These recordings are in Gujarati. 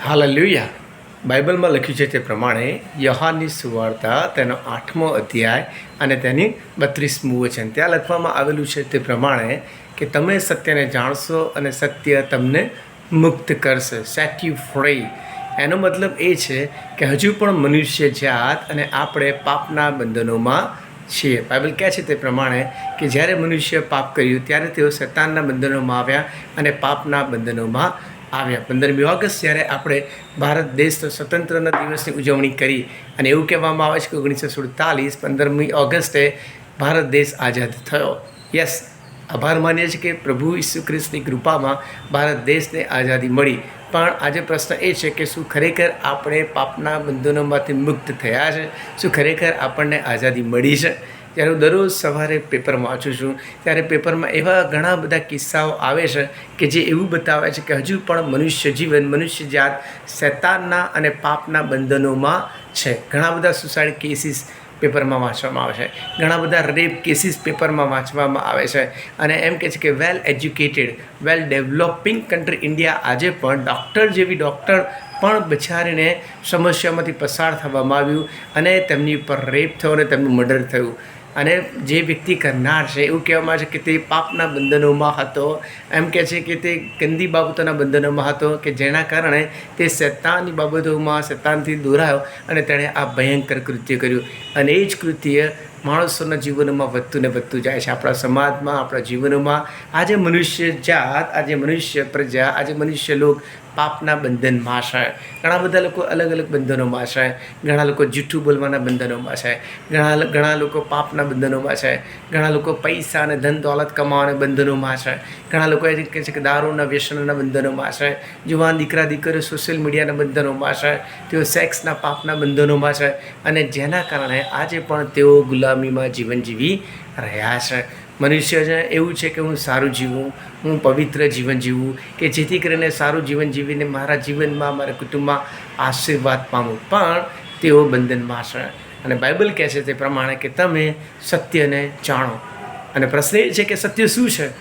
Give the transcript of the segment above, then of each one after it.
હાલેલુયા. બાઇબલમાં લખ્યું છે તે પ્રમાણે યહોહાનની સુવાર્તા તેનો 8મો અધ્યાય અને તેની 32મું વચન ત્યાં લખવામાં આવેલું છે તે પ્રમાણે કે તમે સત્યને જાણશો અને સત્ય તમને મુક્ત કરશે, સેટ યુ ફ્રી. એનો મતલબ એ છે કે હજુ પણ મનુષ્ય જાત અને આપણે પાપના બંધનોમાં છીએ. બાઇબલ કહે છે તે પ્રમાણે કે જ્યારે મનુષ્ય પાપ કર્યું ત્યારે તેઓ શૈતાનના બંધનોમાં આવ્યા અને પાપના બંધનોમાં આવ્યા. 15મી ઓગસ્ટ જ્યારે આપણે ભારત દેશ સ્વતંત્રના દિવસની ઉજવણી કરી અને એવું કહેવામાં આવે છે કે 1947 15મી ઓગસ્ટે ભારત દેશ આઝાદ થયો. યસ, આભાર માનીએ છીએ કે પ્રભુ ઈસુ ખ્રિસ્તની કૃપામાં ભારત દેશને આઝાદી મળી. પણ આજે પ્રશ્ન એ છે કે શું ખરેખર આપણે પાપના બંધનોમાંથી મુક્ત થયા છે? શું ખરેખર આપણને આઝાદી મળી છે? જ્યારે હું દરરોજ સવારે પેપર વાંચું છું ત્યારે પેપરમાં એવા ઘણા બધા કિસ્સાઓ આવે છે કે જે એવું બતાવે છે કે હજુ પણ મનુષ્ય જીવન, મનુષ્ય જાત શૈતાનના અને પાપના બંધનોમાં છે. ઘણા બધા સુસાઇડ કેસીસ પેપરમાં વાંચવામાં આવે છે, ઘણા બધા રેપ કેસીસ પેપરમાં વાંચવામાં આવે છે અને એમ કહે છે કે વેલ એજ્યુકેટેડ, વેલ ડેવલપિંગ કન્ટ્રી ઇન્ડિયા આજે પણ ડૉક્ટર જેવી ડૉક્ટર પણ બચારીને સમસ્યામાંથી પસાર થવામાં આવ્યું અને તેમની ઉપર રેપ થયો અને તેમનું મર્ડર થયું. અને જે વ્યક્તિ કરનાર છે એવું કહેવામાં આવે છે કે તે પાપના બંધનોમાં હતો. એમ કહે છે કે તે ગંદી બાબતોના બંધનોમાં હતો કે જેના કારણે તે શૈતાનની બાબતોમાં શૈતાનથી દોરાયો અને તેણે આ ભયંકર કૃત્ય કર્યું. અને એ જ કૃત્ય માણસોના જીવનોમાં વધતું ને વધતું જાય છે. આપણા સમાજમાં, આપણા જીવનોમાં આજે મનુષ્ય જાત, આજે મનુષ્ય પ્રજા, આજે મનુષ્ય લોક પાપના બંધનમાં છે. ઘણા બધા લોકો અલગ અલગ બંધનોમાં છે. ઘણા લોકો જૂઠું બોલવાના બંધનોમાં છે, ઘણા લોકો પાપના બંધનોમાં છે, ઘણા લોકો પૈસા અને ધન દોલત કમાવાના બંધનોમાં છે, ઘણા લોકો એ કહે છે કે દારૂના વ્યસનોના બંધનોમાં છે, જુવાન દીકરા દીકરીઓ સોશિયલ મીડિયાના બંધનોમાં છે, તેઓ સેક્સના પાપના બંધનોમાં છે અને જેના કારણે આજે પણ તેઓ ગુલામીમાં જીવન જીવી રહ્યા છે. મનુષ્ય છે એવું છે કે હું સારું જીવું, હું પવિત્ર જીવન જીવું કે જેથી કરીને સારું જીવન જીવીને મારા જીવનમાં, મારા કુટુંબમાં આશીર્વાદ પામું, પણ તેઓ બંધનમાં છે. અને બાઇબલ કહે છે તે પ્રમાણે કે તમે સત્યને જાણો. અને પ્રશ્ન એ છે કે સત્ય શું છે?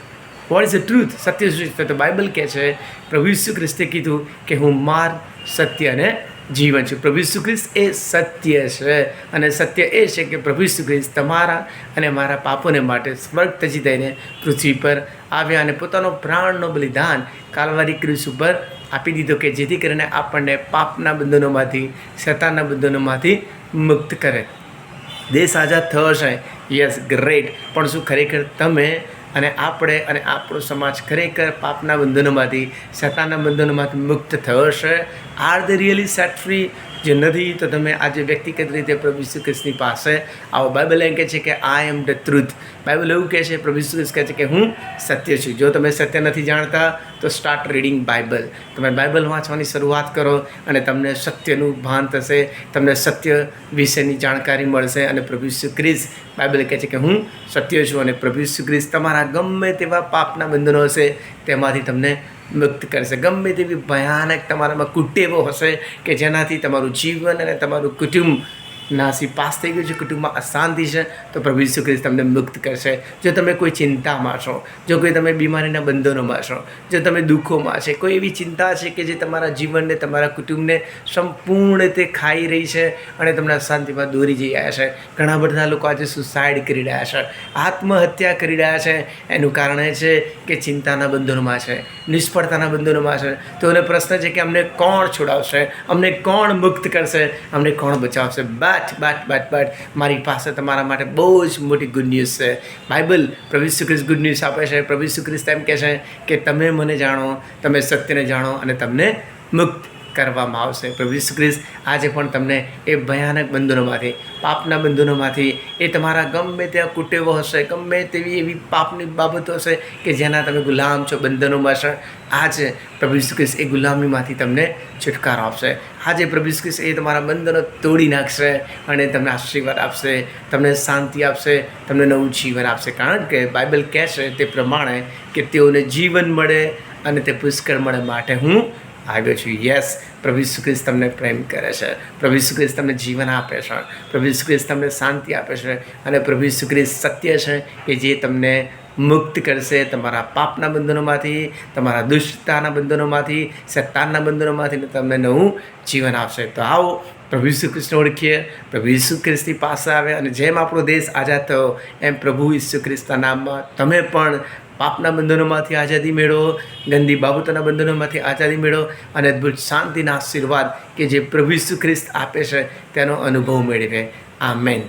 What is the truth? સત્ય શું છે? તો બાઇબલ કહે છે, પ્રભુ ઈસુ ખ્રિસ્તે કીધું કે હું માર્ગ, સત્ય અને જીવન છું. પ્રભુ ઈસુ ખ્રિસ્ત એ સત્ય છે અને સત્ય એ છે કે પ્રભુ ઈસુ ખ્રિસ્ત તમારા અને મારા પાપોને માટે સ્વર્ગ તજી દઈને પૃથ્વી પર આવ્યા અને પોતાનો પ્રાણનો બલિદાન કાલ્વારી ક્રુસ ઉપર આપી દીધો કે જેથી કરીને આપણને પાપના બંધનોમાંથી, શૈતાનના બંધનોમાંથી મુક્ત કરે. દેશ આઝાદ થયો છે, યસ, ગ્રેટ. પણ શું ખરેખર તમે અને આપણે અને આપણો સમાજ ખરેખર પાપના બંધનોમાંથી, શૈતાનના બંધનોમાંથી મુક્ત થયો છે? R they really set free? જો નથી તો તમે આજે વ્યક્તિગત રીતે પ્રભુ ઈસુ ખ્રિસ્તની પાસે આવો. બાઇબલ એમ કહે છે કે આઈ એમ ધ ટ્રુથ. બાઇબલ એવું કહે છે, પ્રભુ ઈસુ ખ્રિસ્ત કહે છે કે હું સત્ય છું. જો તમે સત્ય નથી જાણતા તો સ્ટાર્ટ રીડિંગ બાઇબલ. તમે બાઇબલ વાંચવાની શરૂઆત કરો અને તમને સત્યનું ભાન થશે, તમને સત્ય વિશેની જાણકારી મળશે. અને પ્રભુ ઈસુ ખ્રિસ્ત, બાઇબલ કહે છે કે હું સત્ય છું અને પ્રભુ ઈસુ ખ્રિસ્ત તમારા ગમે તેવા પાપના બંધનો હશે તેમાંથી તમને મુક્ત કરશે. ગમે તેવી ભયાનક તમારામાં કુટેવો હશે કે જેનાથી તમારું જીવન અને તમારું કુટુંબ નાસી પાસ થઈ ગયું છે, કુટુંબમાં અશાંતિ છે, તો પ્રભુ ઈસુ ખ્રિસ્ત તમને મુક્ત કરશે. જો તમે કોઈ ચિંતામાં છો, જો કોઈ તમે બીમારીના બંધનોમાં છો, જો તમે દુઃખોમાં છે, કોઈ એવી ચિંતા છે કે જે તમારા જીવનને, તમારા કુટુંબને સંપૂર્ણ રીતે ખાઈ રહી છે અને તમને અશાંતિમાં દોરી જઈ રહ્યા છે. ઘણા બધા લોકો આજે સુસાઇડ કરી રહ્યા છે, આત્મહત્યા કરી રહ્યા છે. એનું કારણ એ છે કે ચિંતાના બંધનોમાં છે, નિષ્ફળતાના બંધનોમાં છે. તો એને પ્રશ્ન છે કે અમને કોણ છોડાવશે, અમને કોણ મુક્ત કરશે, અમને કોણ બચાવશે? બટ મારી પાસે તમારા માટે બહુ જ મોટી ગુડ ન્યૂઝ છે. બાઇબલ પ્રભુ ઈસુ ખ્રિસ્ત ગુડ ન્યૂઝ આપે છે. પ્રભુ ઈસુ ખ્રિસ્ત એમ કહે છે કે તમે મને જાણો, તમે સત્યને જાણો અને તમને મુક્ત કરવામાં આવશે. પ્રભુ ઈસુ ખ્રિસ્ત આજે પણ તમને એ ભયાનક બંધનોમાંથી, પાપના બંધનોમાંથી, એ તમારા ગમે ત્યાં કુટેવો હશે, ગમે તેવી એવી પાપની બાબતો હશે કે જેના તમે ગુલામ છો, બંધનોમાં છે, આજે પ્રભુ ઈસુ ખ્રિસ્ત એ ગુલામીમાંથી તમને છુટકારો આપશે. આજે પ્રભુ ઈસુ ખ્રિસ્ત એ તમારા બંધનો તોડી નાખશે અને તમને આશીર્વાદ આપશે, તમને શાંતિ આપશે, તમને નવું જીવન આપશે. કારણ કે બાઇબલ કહે છે તે પ્રમાણે કે તેઓને જીવન મળે અને તે પુષ્કળ મળે માટે હું આવ્યો છું. યસ, પ્રભુ ઈસુ ખ્રિસ્ત તમને પ્રેમ કરે છે, પ્રભુ ઈસુ ખ્રિસ્ત તમને જીવન આપે છે, પ્રભુ ઈસુ ખ્રિસ્ત તમને શાંતિ આપે છે અને પ્રભુ ઈસુ ખ્રિસ્ત સત્ય છે કે જે તમને મુક્ત કરશે, તમારા પાપના બંધનોમાંથી, તમારા દુષ્ટતાના બંધનોમાંથી, સત્તાના બંધનોમાંથી તમને નવું જીવન આપશે. તો આવો પ્રભુ ઈસુ ખ્રિસ્તને ઓળખીએ, પ્રભુ ઈસુ ખ્રિસ્તની પાસે આવે, અને જેમ આપણો દેશ આઝાદ થયો એમ પ્રભુ ઈસુ ખ્રિસ્તના નામમાં તમે પણ પાપના બંધનોમાંથી આઝાદી મેળવો, ગંદી બાબતોના બંધનોમાંથી આઝાદી મેળવો, અને અદ્ભુત શાંતિના આશીર્વાદ કે જે પ્રભુ ઈસુ ખ્રિસ્ત આપે છે તેનો અનુભવ મેળવે. આમેન.